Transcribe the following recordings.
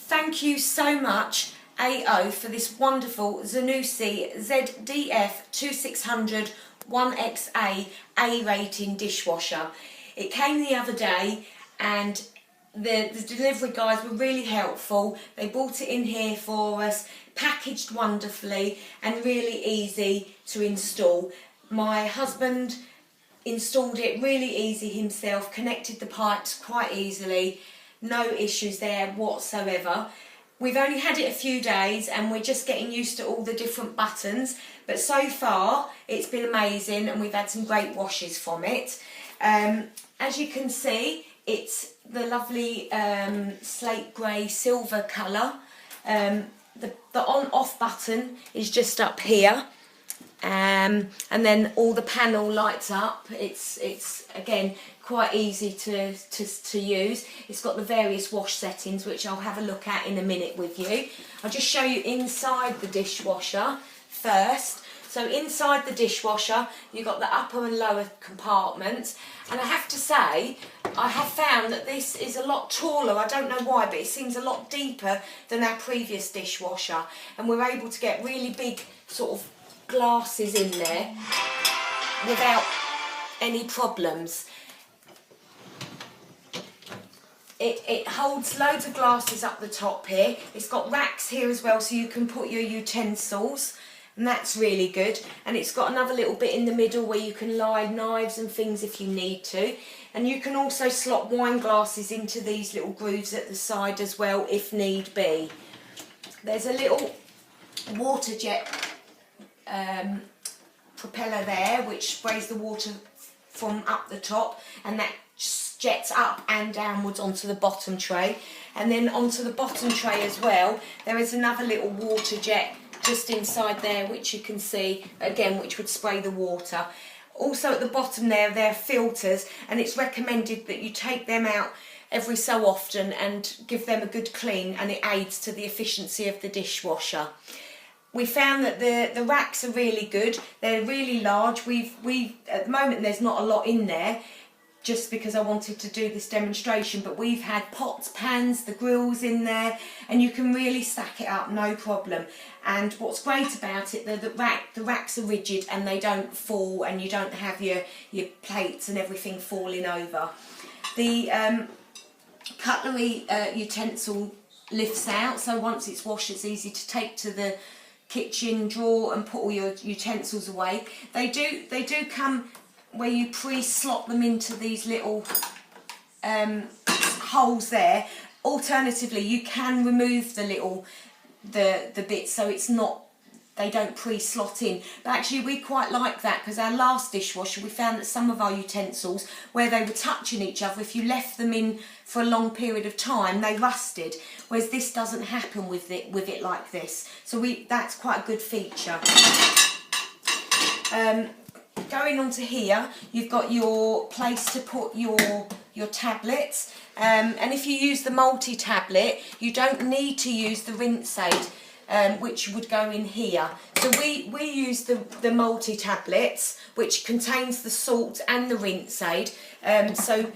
Thank you so much, AO, for this wonderful Zanussi ZDF26001XA A-rating dishwasher. It came the other day and the delivery guys were really helpful. They brought it in here for us, packaged wonderfully and really easy to install. My husband installed it really easy himself, connected the pipes quite easily, no issues there whatsoever. We've only had it a few days and we're just getting used to all the different buttons, but so far it's been amazing and we've had some great washes from it. As you can see, it's the lovely slate grey silver colour. The on-off button is just up here. And then all the panel lights up. It's again quite easy to use. It's got the various wash settings which I'll have a look at in a minute with you. I'll just show you inside the dishwasher first. So inside the dishwasher you've got the upper and lower compartments, and I have to say I have found that this is a lot taller. I don't know why, but it seems a lot deeper than our previous dishwasher, and we're able to get really big sort of glasses in there without any problems. It holds loads of glasses up the top here. It's got racks here as well, so you can put your utensils, and that's really good. And it's got another little bit in the middle where you can lie knives and things if you need to. And you can also slot wine glasses into these little grooves at the side as well if need be. There's a little water jet propeller there which sprays the water from up the top, and that jets up and downwards onto the bottom tray. And then onto the bottom tray as well there is another little water jet just inside there which you can see again, which would spray the water. Also at the bottom there are filters, and it's recommended that you take them out every so often and give them a good clean, and it aids to the efficiency of the dishwasher. We found that the racks are really good. They're really large. We at the moment there's not a lot in there, just because I wanted to do this demonstration, but we've had pots, pans, the grills in there, and you can really stack it up, no problem. And what's great about it, the racks are rigid and they don't fall, and you don't have your plates and everything falling over. The cutlery utensil lifts out, so once it's washed it's easy to take to the kitchen drawer and put all your utensils away. They do come where you pre-slot them into these little holes there. Alternatively, you can remove the bits so it's not, they don't pre-slot in. But actually we quite like that, because our last dishwasher we found that some of our utensils, where they were touching each other, if you left them in for a long period of time they rusted, whereas this doesn't happen with it like this. So that's quite a good feature. Going on to here, you've got your place to put your tablets, and if you use the multi-tablet you don't need to use the rinse aid, which would go in here. So we use the multi-tablets, which contains the salt and the rinse aid, so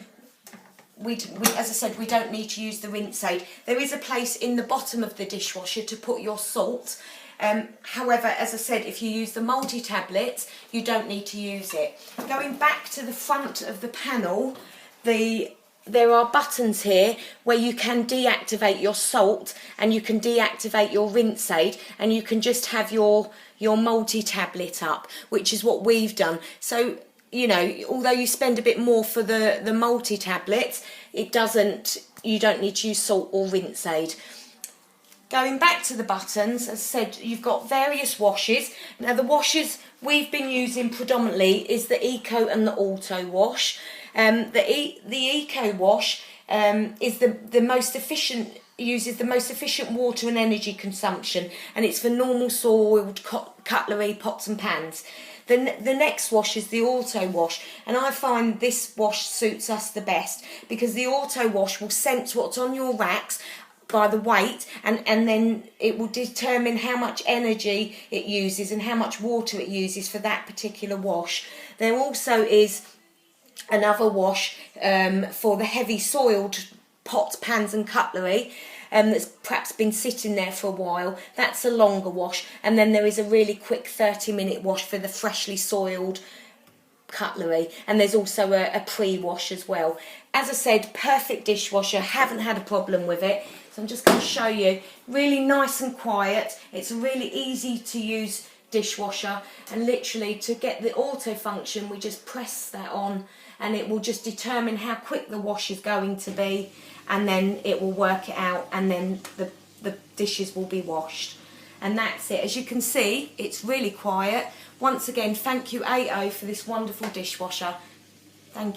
as I said, we don't need to use the rinse aid. There is a place in the bottom of the dishwasher to put your salt. However, as I said, if you use the multi-tablets, you don't need to use it. Going back to the front of the panel, there are buttons here where you can deactivate your salt and you can deactivate your rinse aid, and you can just have your multi-tablet up, which is what we've done. So, you know, although you spend a bit more for the multi-tablets, you don't need to use salt or rinse aid. Going back to the buttons, as I said, you've got various washes. Now the washes we've been using predominantly is the Eco and the Auto Wash. The Eco Wash is the most efficient, uses the most efficient water and energy consumption, and it's for normal soiled cutlery, pots and pans. The next wash is the Auto Wash, and I find this wash suits us the best, because the Auto Wash will sense what's on your racks by the weight, and then it will determine how much energy it uses and how much water it uses for that particular wash. There also is another wash for the heavy soiled pots, pans and cutlery that's perhaps been sitting there for a while, that's a longer wash. And then there is a really quick 30-minute wash for the freshly soiled cutlery, and there's also a pre-wash as well. As I said, perfect dishwasher, haven't had a problem with it. So I'm just going to show you, really nice and quiet. It's a really easy to use dishwasher, and literally to get the auto function we just press that on and it will just determine how quick the wash is going to be, and then it will work it out, and then the dishes will be washed. And that's it. As you can see, it's really quiet. Once again, thank you AO for this wonderful dishwasher. Thank you.